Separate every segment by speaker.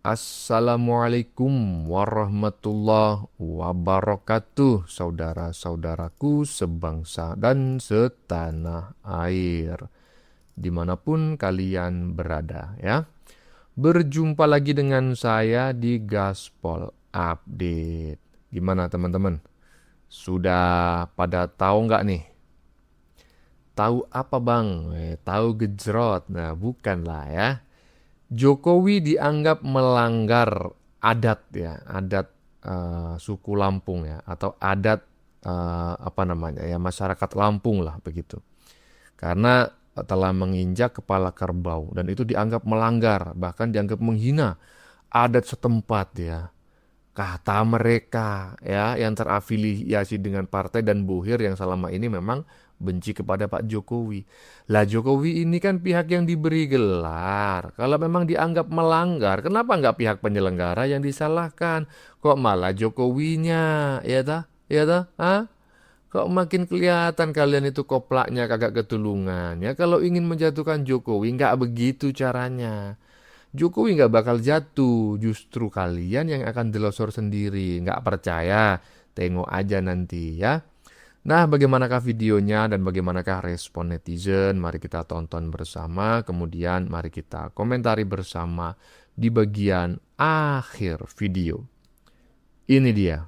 Speaker 1: Assalamualaikum warahmatullahi wabarakatuh, saudara-saudaraku sebangsa dan setanah air, dimanapun kalian berada ya. Berjumpa lagi dengan saya di Gaspol Update. Gimana teman-teman? Sudah pada tahu nggak nih? Tahu apa bang? Tahu gejrot? Nah bukan lah ya. Jokowi dianggap melanggar adat ya, adat suku Lampung ya, atau adat apa namanya ya, masyarakat Lampung lah begitu. Karena telah menginjak kepala kerbau dan itu dianggap melanggar, bahkan dianggap menghina adat setempat ya. Kata mereka ya yang terafiliasi dengan partai dan buhir yang selama ini memang benci kepada Pak Jokowi. Lah Jokowi ini kan pihak yang diberi gelar. Kalau memang dianggap melanggar, kenapa nggak pihak penyelenggara yang disalahkan? Kok malah Jokowinya, ya ta? Ya ta? Hah? Kok makin kelihatan kalian itu koplaknya kagak ketulungan ya? Kalau ingin menjatuhkan Jokowi nggak begitu caranya. Jokowi nggak bakal jatuh, justru kalian yang akan delosor sendiri. Nggak percaya? Tengok aja nanti ya. Nah, bagaimanakah videonya dan bagaimanakah respon netizen? Mari kita tonton bersama, kemudian mari kita komentari bersama di bagian akhir video. Ini dia.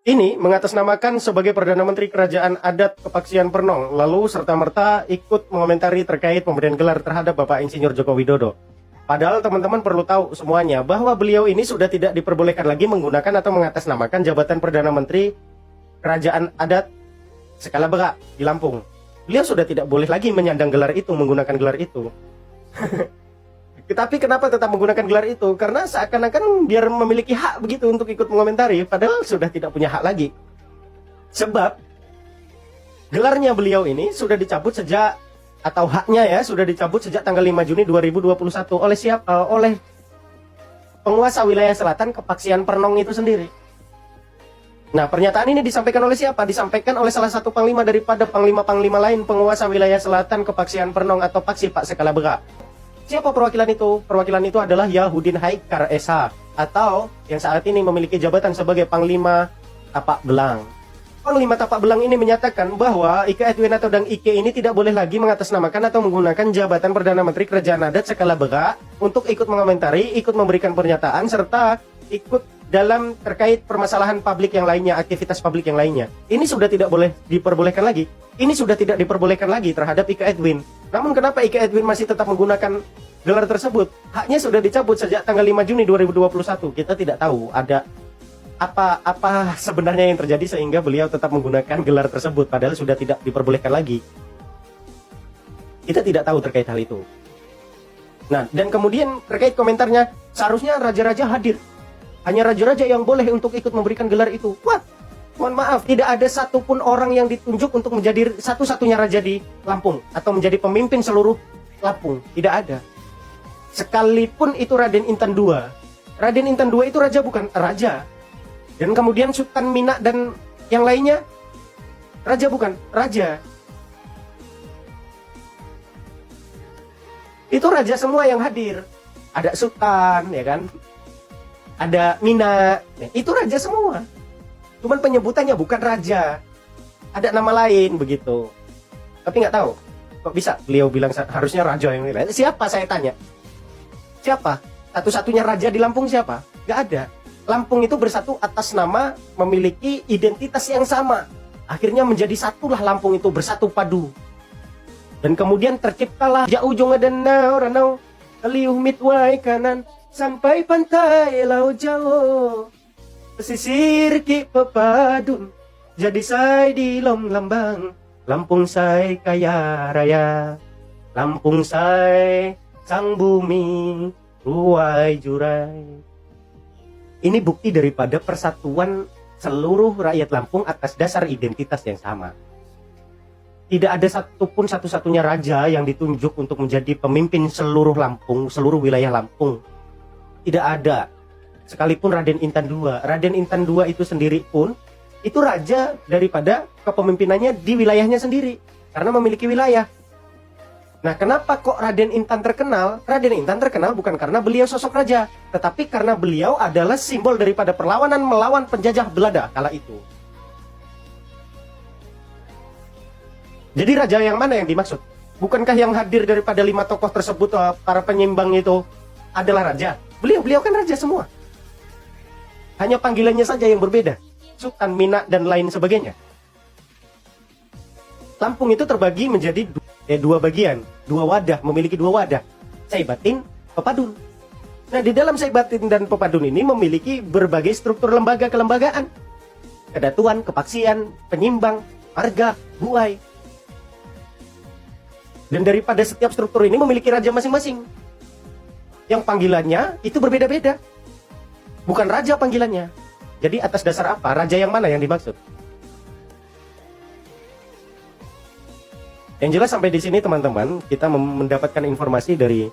Speaker 2: Ini mengatasnamakan sebagai Perdana Menteri Kerajaan Adat Kepaksian Pernong, lalu serta-merta ikut mengomentari terkait pemberian gelar terhadap Bapak Insinyur Joko Widodo. Padahal teman-teman perlu tahu semuanya bahwa beliau ini sudah tidak diperbolehkan lagi menggunakan atau mengatasnamakan jabatan Perdana Menteri Kerajaan Adat skala Berak di Lampung. Beliau sudah tidak boleh lagi menyandang gelar itu, menggunakan gelar itu. Tetapi kenapa tetap menggunakan gelar itu? Karena seakan-akan biar memiliki hak begitu untuk ikut mengomentari, padahal sudah tidak punya hak lagi. Sebab gelarnya beliau ini sudah dicabut sejak, atau haknya ya, sudah dicabut sejak tanggal 5 Juni 2021 oleh siapa? Oleh penguasa wilayah selatan Kepaksian Pernong itu sendiri. Nah, pernyataan ini disampaikan oleh siapa? Disampaikan oleh salah satu panglima daripada panglima-panglima lain penguasa wilayah selatan Kepaksian Pernong atau Paksi Pak Skala Berak. Siapa perwakilan itu? Perwakilan itu adalah Yahudin Haikar SH, atau yang saat ini memiliki jabatan sebagai Panglima Tapak Belang. Panglima Tapak Belang ini menyatakan bahwa Ike Edwin atau Dang Ike ini tidak boleh lagi mengatasnamakan atau menggunakan jabatan Perdana Menteri Kerajaan Adat Skala Berak untuk ikut mengomentari, ikut memberikan pernyataan, serta ikut dalam terkait permasalahan publik yang lainnya, aktivitas publik yang lainnya. Ini sudah tidak boleh diperbolehkan lagi. Ini sudah tidak diperbolehkan lagi terhadap Ike Edwin. Namun kenapa Ike Edwin masih tetap menggunakan gelar tersebut? Haknya sudah dicabut sejak tanggal 5 Juni 2021. Kita tidak tahu ada apa sebenarnya yang terjadi sehingga beliau tetap menggunakan gelar tersebut padahal sudah tidak diperbolehkan lagi. Kita tidak tahu terkait hal itu. Nah, dan kemudian terkait komentarnya, seharusnya raja-raja hadir. Hanya raja-raja yang boleh untuk ikut memberikan gelar itu. What? Mohon maaf, tidak ada satupun orang yang ditunjuk untuk menjadi satu-satunya raja di Lampung atau menjadi pemimpin seluruh Lampung. Tidak ada. Sekalipun itu Raden Intan II. Raden Intan II itu raja bukan raja. Dan kemudian Sultan Minak dan yang lainnya raja bukan raja. Itu raja semua yang hadir. Ada Sultan, ya kan? Ada Minak, itu raja semua. Cuman penyebutannya bukan raja. Ada nama lain begitu. Tapi nggak tahu. Kok bisa beliau bilang harusnya raja yang lain? Siapa saya tanya? Siapa? Satu-satunya raja di Lampung siapa? Nggak ada. Lampung itu bersatu atas nama memiliki identitas yang sama. Akhirnya menjadi satulah Lampung itu, bersatu padu. Dan kemudian terciptalah ja ujung danau ranau liuh mitwai kanan sampai pantai Laut Jawa. Pesisir ki pepadun jadi say di lom lambang. Lampung say kaya raya. Lampung say sang bumi ruai jurai. Ini bukti daripada persatuan seluruh rakyat Lampung atas dasar identitas yang sama. Tidak ada satupun satu-satunya raja yang ditunjuk untuk menjadi pemimpin seluruh Lampung, seluruh wilayah Lampung. Tidak ada. Sekalipun Raden Intan II. Raden Intan II itu sendiri pun, itu raja daripada kepemimpinannya di wilayahnya sendiri. Karena memiliki wilayah. Nah, kenapa kok Raden Intan terkenal? Raden Intan terkenal bukan karena beliau sosok raja, tetapi karena beliau adalah simbol daripada perlawanan melawan penjajah Belanda kala itu. Jadi raja yang mana yang dimaksud? Bukankah yang hadir daripada 5 tokoh tersebut, para penyimbang itu adalah raja? Beliau kan raja semua. Hanya panggilannya saja yang berbeda. Sultan, Minak, dan lain sebagainya. Lampung itu terbagi menjadi dua bagian, dua wadah, memiliki dua wadah. Saibatin, Pepadun. Nah, di dalam Saibatin dan Pepadun ini memiliki berbagai struktur lembaga kelembagaan. Kedatuan, kepaksian, penyimbang, marga, buai. Dan daripada setiap struktur ini memiliki raja masing-masing. Yang panggilannya itu berbeda-beda. Bukan raja panggilannya. Jadi atas dasar apa? Raja yang mana yang dimaksud? Yang jelas sampai di sini teman-teman, kita mendapatkan informasi dari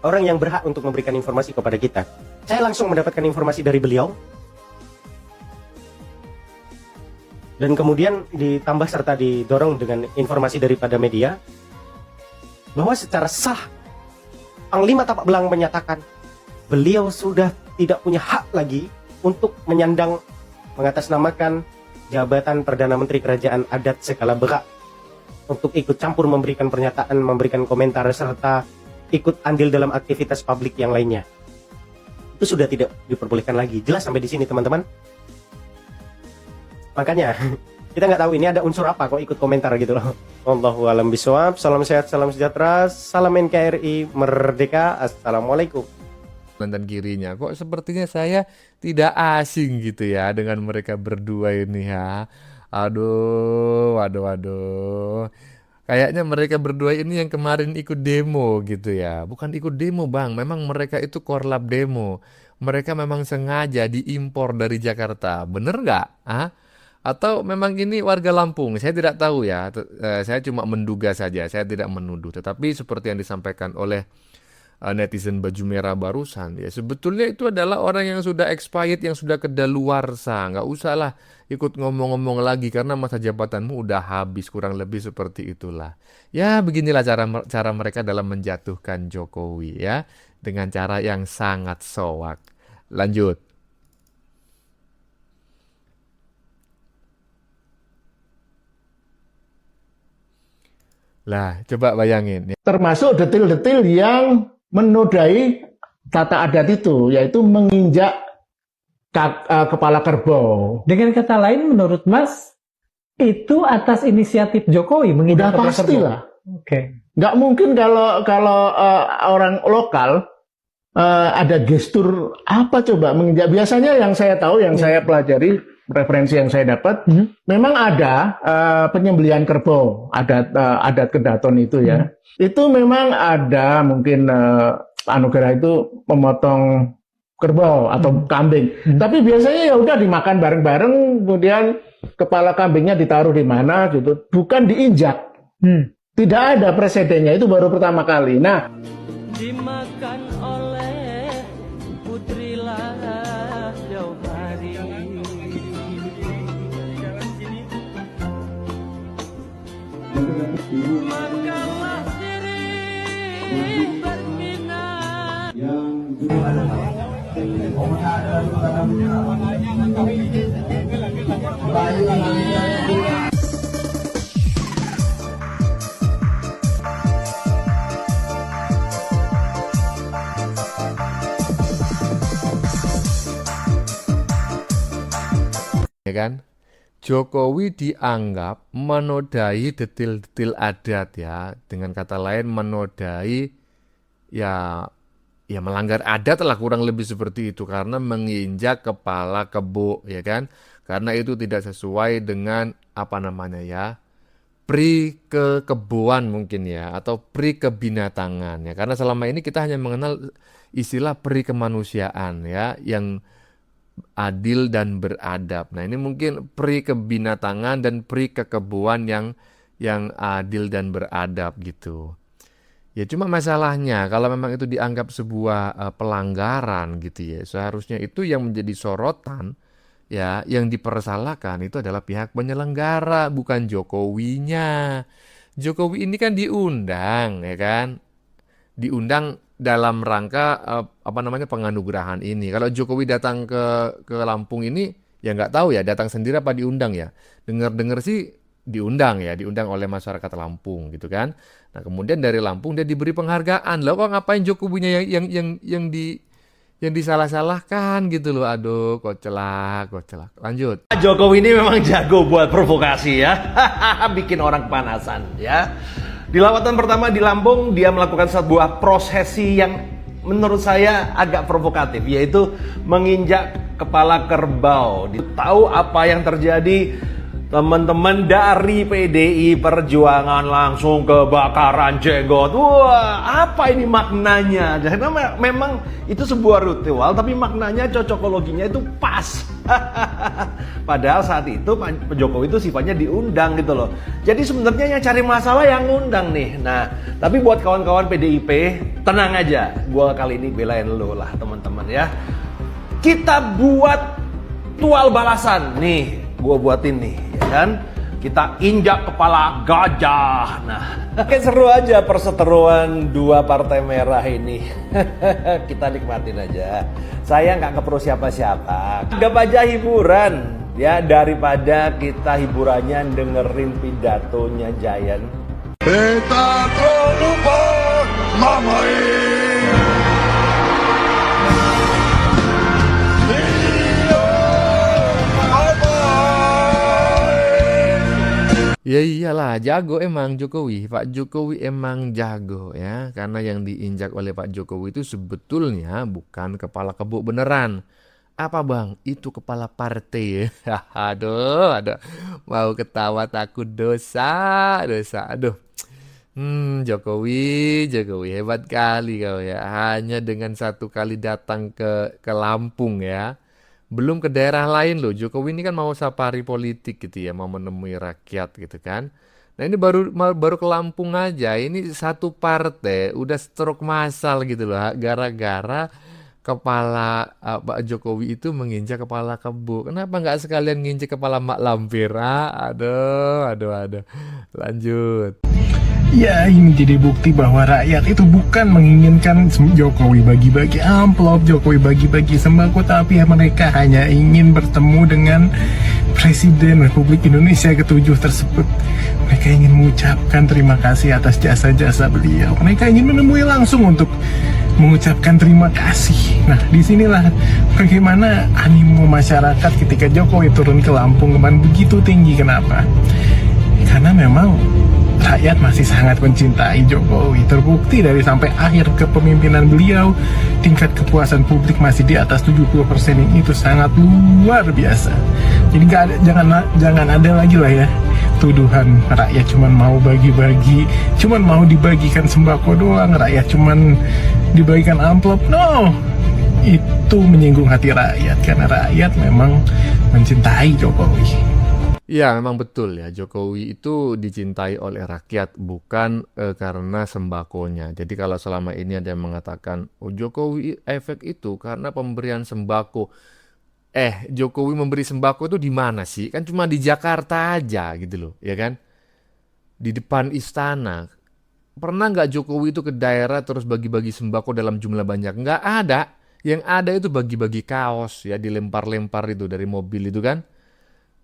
Speaker 2: orang yang berhak untuk memberikan informasi kepada kita. Saya langsung mendapatkan informasi dari beliau. Dan kemudian ditambah serta didorong dengan informasi daripada media. Bahwa secara sah, Panglima Tapak Belang menyatakan beliau sudah tidak punya hak lagi untuk menyandang, mengatasnamakan jabatan Perdana Menteri Kerajaan Adat skala berat, untuk ikut campur memberikan pernyataan, memberikan komentar, serta ikut andil dalam aktivitas publik yang lainnya. Itu sudah tidak diperbolehkan lagi. Jelas sampai di sini teman-teman. Makanya kita nggak tahu ini ada unsur apa kok ikut komentar gitu loh. Wallahu a'lam bishawab. Salam sehat, salam sejahtera, salam NKRI merdeka. Assalamualaikum.
Speaker 1: Dan kirinya kok sepertinya saya tidak asing gitu ya dengan mereka berdua ini ya. Aduh. Kayaknya mereka berdua ini yang kemarin ikut demo gitu ya. Bukan ikut demo bang, memang mereka itu korlap demo. Mereka memang sengaja diimpor dari Jakarta, bener nggak? Atau memang ini warga Lampung? Saya tidak tahu ya. Saya cuma menduga saja, saya tidak menuduh. Tetapi seperti yang disampaikan oleh netizen baju merah barusan, ya sebetulnya itu adalah orang yang sudah expired, yang sudah kedaluarsa. Nggak usahlah ikut ngomong-ngomong lagi karena masa jabatanmu udah habis, kurang lebih seperti itulah. Ya beginilah cara mereka dalam menjatuhkan Jokowi ya, dengan cara yang sangat soak. Lanjut. Lah, coba bayangin ya.
Speaker 3: Termasuk detil-detil yang menodai tata adat itu, yaitu menginjak kepala kerbau.
Speaker 4: Dengan kata lain, menurut Mas, itu atas inisiatif Jokowi menginjak
Speaker 3: Udah
Speaker 4: kepala
Speaker 3: pasti
Speaker 4: kerbau?
Speaker 3: lah.
Speaker 4: Oke.
Speaker 3: Nggak mungkin kalau orang lokal ada gestur apa coba menginjak. Biasanya yang saya tahu, yang saya pelajari, referensi yang saya dapat, memang ada penyembelihan kerbau, adat Kedaton itu ya. Itu memang ada mungkin anugerah itu memotong kerbau atau kambing. Tapi biasanya ya udah dimakan bareng-bareng, kemudian kepala kambingnya ditaruh di mana gitu, bukan diinjak. Tidak ada presidennya, itu baru pertama kali. Nah,
Speaker 5: dimakan oleh putri lah jauh hari. Makalah diri berminat.
Speaker 1: Ya kan? Jokowi dianggap menodai detil-detil adat ya. Dengan kata lain menodai ya melanggar adat lah, kurang lebih seperti itu, karena menginjak kepala kebo ya kan. Karena itu tidak sesuai dengan apa namanya ya, pri kekeboan mungkin ya, atau pri kebinatangan ya. Karena selama ini kita hanya mengenal istilah pri kemanusiaan ya, yang adil dan beradab. Nah, ini mungkin pri kebinatangan dan pri kekeboan yang adil dan beradab gitu. Ya cuma masalahnya kalau memang itu dianggap sebuah pelanggaran gitu ya, seharusnya itu yang menjadi sorotan ya, yang dipersalahkan itu adalah pihak penyelenggara, bukan Jokowinya. Jokowi ini kan diundang, ya kan? Diundang dalam rangka penganugerahan ini. Kalau Jokowi datang ke Lampung ini, ya nggak tahu ya, datang sendiri apa diundang ya. Dengar-dengar sih diundang ya, diundang oleh masyarakat Lampung gitu kan. Nah kemudian dari Lampung dia diberi penghargaan. Loh kok ngapain Jokowinya yang disalah-salahkan gitu loh. Aduh, kocak. Lanjut.
Speaker 6: Jokowi ini memang jago buat provokasi ya. Bikin orang kepanasan ya. Di lawatan pertama di Lampung, dia melakukan sebuah prosesi yang menurut saya agak provokatif, yaitu menginjak kepala kerbau. Tahu apa yang terjadi? Teman-teman dari PDI Perjuangan langsung kebakaran jenggot. Wah, apa ini maknanya? Karena memang itu sebuah ritual, tapi maknanya, cocokologinya itu pas. Padahal saat itu Pak Jokowi itu sifatnya diundang gitu loh. Jadi sebenarnya yang cari masalah yang ngundang nih. Nah, tapi buat kawan-kawan PDIP, tenang aja. Gua kali ini belain lu lah teman-teman ya. Kita buat tual balasan nih. Gua buatin nih, ya kan? Kita injak kepala gajah. Nah, kayak seru aja perseteruan dua partai merah ini. Kita nikmatin aja. Saya nggak keperlu siapa-siapa. Anggap aja hiburan, ya, daripada kita hiburannya dengerin pidatonya Giant.
Speaker 7: Beta lupa mamai.
Speaker 1: Ya iyalah, jago emang Jokowi. Pak Jokowi emang jago ya. Karena yang diinjak oleh Pak Jokowi itu sebetulnya bukan kepala kebo beneran. Apa bang? Itu kepala partai. Aduh. Mau ketawa takut dosa. Aduh. Jokowi hebat kali kau ya. Hanya dengan satu kali datang ke Lampung ya. Belum ke daerah lain loh. Jokowi ini kan mau safari politik gitu ya, mau menemui rakyat gitu kan. Nah ini baru ke Lampung aja. Ini satu partai udah stroke massal gitu loh. Gara-gara kepala Pak Jokowi itu menginjak kepala kebo. Kenapa nggak sekalian nginjak kepala Mak Lampir? Aduh. Lanjut.
Speaker 8: Ya, ini jadi bukti bahwa rakyat itu bukan menginginkan Jokowi bagi-bagi amplop, Jokowi bagi-bagi sembako, tapi mereka hanya ingin bertemu dengan Presiden Republik Indonesia ke-7 tersebut. Mereka ingin mengucapkan terima kasih atas jasa-jasa beliau. Mereka ingin menemui langsung untuk mengucapkan terima kasih. Nah, disinilah bagaimana animo masyarakat ketika Jokowi turun ke Lampung kemarin begitu tinggi. Kenapa? Karena memang rakyat masih sangat mencintai Jokowi. Terbukti dari sampai akhir kepemimpinan beliau, tingkat kepuasan publik masih di atas 70%, yang itu sangat luar biasa. Jadi jangan ada lagi lah ya tuduhan rakyat cuman mau bagi-bagi, cuman mau dibagikan sembako doang, rakyat cuman dibagikan amplop. No, itu menyinggung hati rakyat, karena rakyat memang mencintai Jokowi.
Speaker 1: Ya memang betul ya, Jokowi itu dicintai oleh rakyat bukan karena sembakonya. Jadi kalau selama ini ada yang mengatakan, oh Jokowi efek itu karena pemberian sembako. Jokowi memberi sembako itu di mana sih? Kan cuma di Jakarta aja gitu loh, ya kan? Di depan istana. Pernah nggak Jokowi itu ke daerah terus bagi-bagi sembako dalam jumlah banyak? Nggak ada. Yang ada itu bagi-bagi kaos ya, dilempar-lempar itu dari mobil itu kan.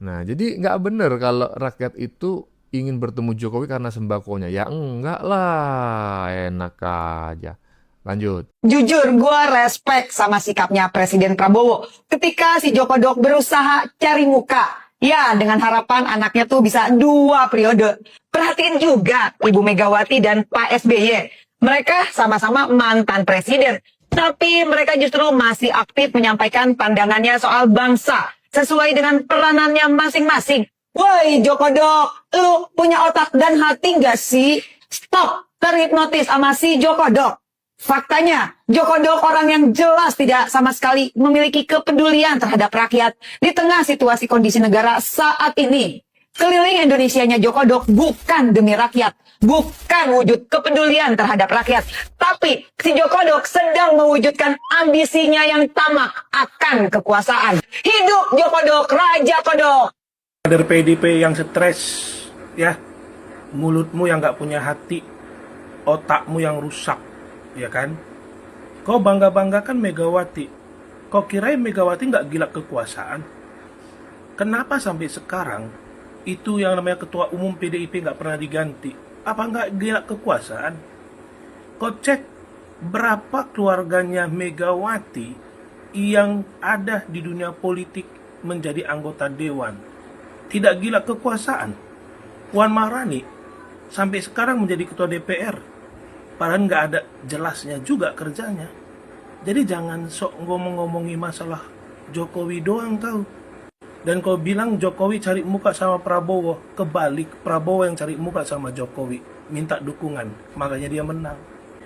Speaker 1: Nah, jadi nggak bener kalau rakyat itu ingin bertemu Jokowi karena sembakonya. Ya enggak lah, enak aja. Lanjut.
Speaker 9: Jujur, gue respect sama sikapnya Presiden Prabowo ketika si Joko Dok berusaha cari muka. Ya, dengan harapan anaknya tuh bisa 2 periode. Perhatiin juga Ibu Megawati dan Pak SBY. Mereka sama-sama mantan presiden. Tapi mereka justru masih aktif menyampaikan pandangannya soal bangsa sesuai dengan peranannya masing-masing. Woi Joko Dok, lu punya otak dan hati nggak sih? Stop terhipnotis sama si Joko Dok. Faktanya, Joko Dok orang yang jelas tidak sama sekali memiliki kepedulian terhadap rakyat di tengah situasi kondisi negara saat ini. Keliling Indonesianya Joko Dok bukan demi rakyat, bukan wujud kepedulian terhadap rakyat, tapi si Joko Dok sedang mewujudkan ambisinya yang tamak akan kekuasaan. Hidup Joko Dok, Raja Kodok.
Speaker 10: Kader PDIP yang stres, ya,
Speaker 8: mulutmu yang nggak punya hati, otakmu yang rusak, ya kan? Kau bangga-banggakan Megawati. Kau kirain Megawati nggak gila kekuasaan? Kenapa sampai sekarang itu yang namanya ketua umum PDIP nggak pernah diganti? Apa nggak gila kekuasaan? Kau cek berapa keluarganya Megawati yang ada di dunia politik menjadi anggota dewan. Tidak gila kekuasaan. Puan Maharani sampai sekarang menjadi ketua DPR. Padahal nggak ada jelasnya juga kerjanya. Jadi jangan sok ngomong-ngomongi masalah Jokowi doang tahu. Dan kau bilang Jokowi cari muka sama Prabowo, kebalik Prabowo yang cari muka sama Jokowi, minta dukungan, makanya dia menang.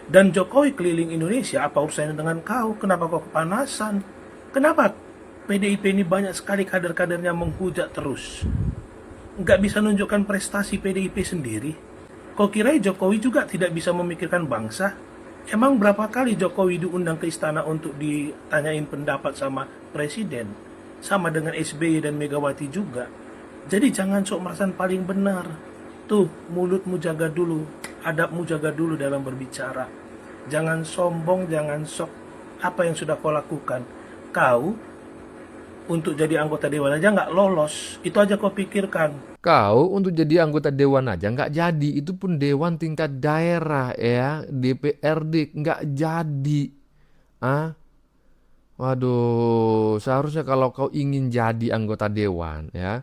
Speaker 8: Dan Jokowi keliling Indonesia, apa urusannya dengan kau? Kenapa kau kepanasan? Kenapa PDIP ini banyak sekali kader-kadernya menghujat terus? Nggak bisa nunjukkan prestasi PDIP sendiri? Kau kira Jokowi juga tidak bisa memikirkan bangsa? Emang berapa kali Jokowi diundang ke istana untuk ditanyain pendapat sama presiden? Sama dengan SBY dan Megawati juga. Jadi jangan sok merasa paling benar. Tuh, mulutmu jaga dulu, adabmu jaga dulu dalam berbicara. Jangan sombong, jangan sok apa yang sudah kau lakukan. Kau untuk jadi anggota dewan aja nggak lolos. Itu aja kau pikirkan.
Speaker 1: Kau untuk jadi anggota dewan aja nggak jadi. Itu pun dewan tingkat daerah ya, DPRD nggak jadi. Waduh, seharusnya kalau kau ingin jadi anggota dewan ya,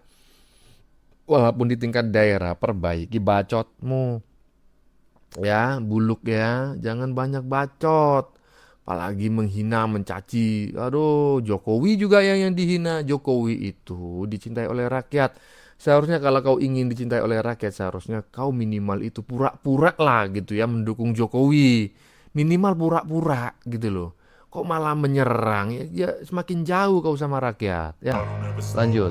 Speaker 1: walaupun di tingkat daerah, perbaiki bacotmu. Ya, buluk ya, jangan banyak bacot. Apalagi menghina, mencaci. Aduh, Jokowi juga yang dihina. Jokowi itu dicintai oleh rakyat. Seharusnya kalau kau ingin dicintai oleh rakyat, seharusnya kau minimal itu pura-pura lah gitu ya, mendukung Jokowi. Minimal pura-pura gitu loh. Kok malah menyerang, ya semakin jauh kau sama rakyat. Ya, lanjut.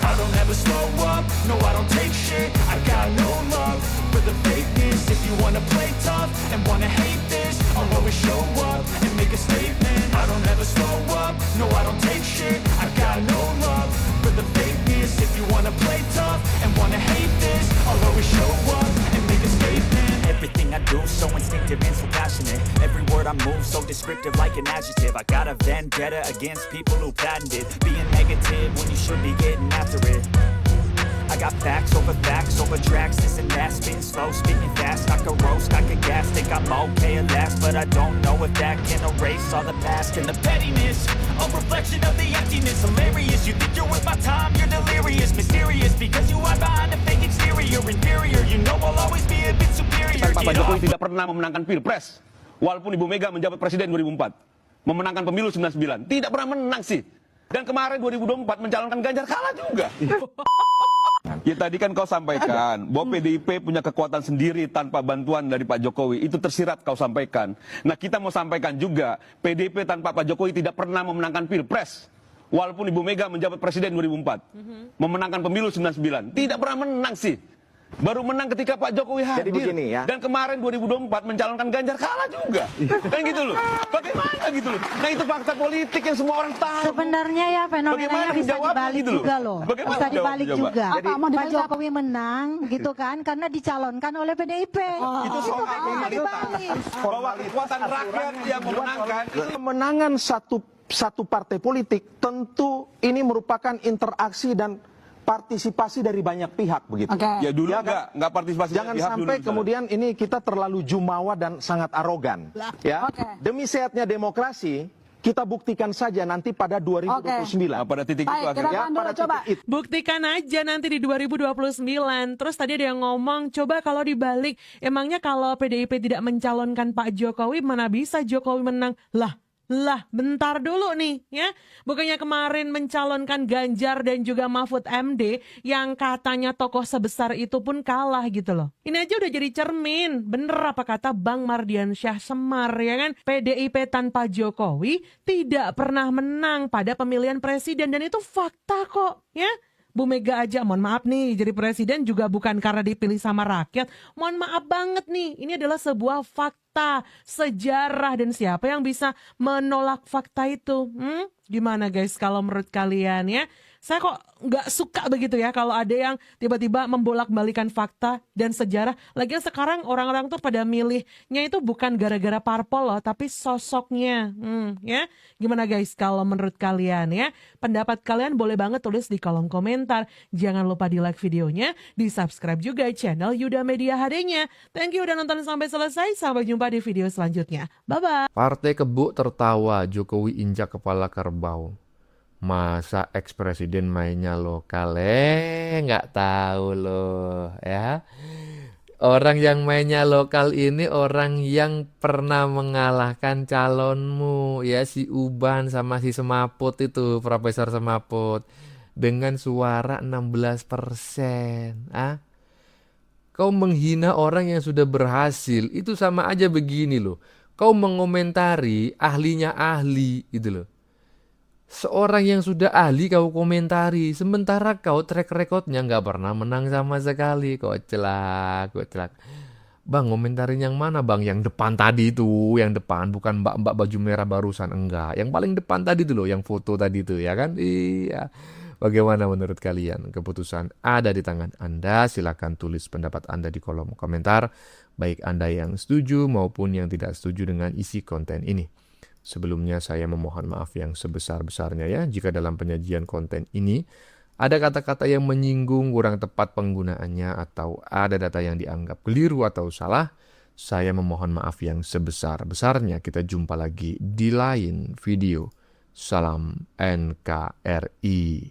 Speaker 7: I don't ever slow up, no I don't take shit. I got no love for the fakeness. If you wanna play tough and wanna hate this, I'll always show up and make a statement. I don't ever slow up, no I don't take shit. I got no love for the fakeness. If you wanna play tough and wanna hate this, I'll always show up and make a statement.
Speaker 10: Everything I do so instinctive and so passionate. Every word I move so descriptive like an adjective. I got a vendetta against people who patented being negative when you should be getting after it. I got facts over tracks, this and that. Spitting slow, speaking fast, I could roast, I could gas. Think I'm okay at last, but I don't know if that can erase all the past. And the pettiness, a reflection of the emptiness. Hilarious, you think you're worth my time, you're delirious. Mysterious, because you are behind a fake exterior. Inferior, you know I'll always be a bit superior.
Speaker 6: Pak Jokowi tidak pernah memenangkan Pilpres, walaupun Ibu Mega menjabat Presiden 2004. Memenangkan pemilu 99, tidak pernah menang sih. Dan kemarin 2024 mencalonkan Ganjar, kalah juga. Ya tadi kan kau sampaikan bahwa PDIP punya kekuatan sendiri tanpa bantuan dari Pak Jokowi. Itu tersirat kau sampaikan. Nah kita mau sampaikan juga, PDIP tanpa Pak Jokowi tidak pernah memenangkan Pilpres. Walaupun Ibu Mega menjabat Presiden 2004. Memenangkan pemilu 99. Tidak pernah menang sih. Baru menang ketika Pak Jokowi hadir.
Speaker 2: Jadi begini ya.
Speaker 6: Dan kemarin 2024 mencalonkan Ganjar, kalah juga. Kan gitu loh. Bagaimana gitu loh. Nah itu fakta politik yang semua orang tahu.
Speaker 11: Sebenarnya ya fenomenanya bisa dibalik
Speaker 6: gitu
Speaker 11: juga loh.
Speaker 6: Bagaimana
Speaker 11: Bisa dibalik juga.
Speaker 6: Jadi,
Speaker 11: Pak Jokowi menang gitu kan karena dicalonkan oleh PDIP.
Speaker 6: itu soal
Speaker 11: kan dibalik.
Speaker 6: bahwa kekuatan rakyat yang memenangkan.
Speaker 3: Kemenangan satu partai politik tentu ini merupakan interaksi dan partisipasi dari banyak pihak begitu.
Speaker 6: Ya dulu nggak partisipasi.
Speaker 3: Jangan sampai kemudian ini kita terlalu jumawa dan sangat arogan. Ya. Demi sehatnya demokrasi, kita buktikan saja nanti pada 2029.
Speaker 6: Pada titik itu
Speaker 3: akhirnya. Pada titik itu.
Speaker 5: Buktikan aja nanti di 2029. Terus tadi ada yang ngomong, coba kalau dibalik, emangnya kalau PDIP tidak mencalonkan Pak Jokowi, mana bisa Jokowi menang? Lah, bentar dulu nih ya. Bukannya kemarin mencalonkan Ganjar dan juga Mahfud MD yang katanya tokoh sebesar itu pun kalah gitu loh. Ini aja udah jadi cermin. Bener apa kata Bang Mardiansyah Semar ya kan? PDIP tanpa Jokowi tidak pernah menang pada pemilihan presiden dan itu fakta kok ya. Bu Mega aja, mohon maaf nih, jadi presiden juga bukan karena dipilih sama rakyat. Mohon maaf banget nih, ini adalah sebuah fakta, sejarah, dan siapa yang bisa menolak fakta itu? Gimana guys kalau menurut kalian ya? Saya kok nggak suka begitu ya kalau ada yang tiba-tiba membolak-balikan fakta dan sejarah. Lagian sekarang orang-orang tuh pada milihnya itu bukan gara-gara parpol loh, tapi sosoknya. Ya, gimana guys kalau menurut kalian ya? Pendapat kalian boleh banget tulis di kolom komentar. Jangan lupa di like videonya, di subscribe juga channel Yuda Media HD-nya. Thank you udah nonton sampai selesai. Sampai jumpa di video selanjutnya. Bye-bye.
Speaker 1: Partai Kebo tertawa, Jokowi injak kepala kerbau. Masa ex-presiden mainnya lokal? Nggak tahu loh ya. Orang yang mainnya lokal ini orang yang pernah mengalahkan calonmu ya, si Uban sama si Semaput itu, Profesor Semaput, dengan suara 16%. Kau menghina orang yang sudah berhasil, itu sama aja begini loh. Kau mengomentari ahlinya ahli gitu loh. Seorang yang sudah ahli kau komentari, sementara kau track recordnya nggak pernah menang sama sekali. Koclak. Bang, komentarin yang mana bang? Yang depan tadi itu, yang depan, bukan mbak-mbak baju merah barusan, enggak. Yang paling depan tadi tuh loh, yang foto tadi tuh ya kan? Iya. Bagaimana menurut kalian? Keputusan ada di tangan Anda. Silakan tulis pendapat Anda di kolom komentar, baik Anda yang setuju maupun yang tidak setuju dengan isi konten ini. Sebelumnya saya memohon maaf yang sebesar-besarnya ya jika dalam penyajian konten ini ada kata-kata yang menyinggung, kurang tepat penggunaannya, atau ada data yang dianggap keliru atau salah. Saya memohon maaf yang sebesar-besarnya. Kita jumpa lagi di lain video. Salam NKRI.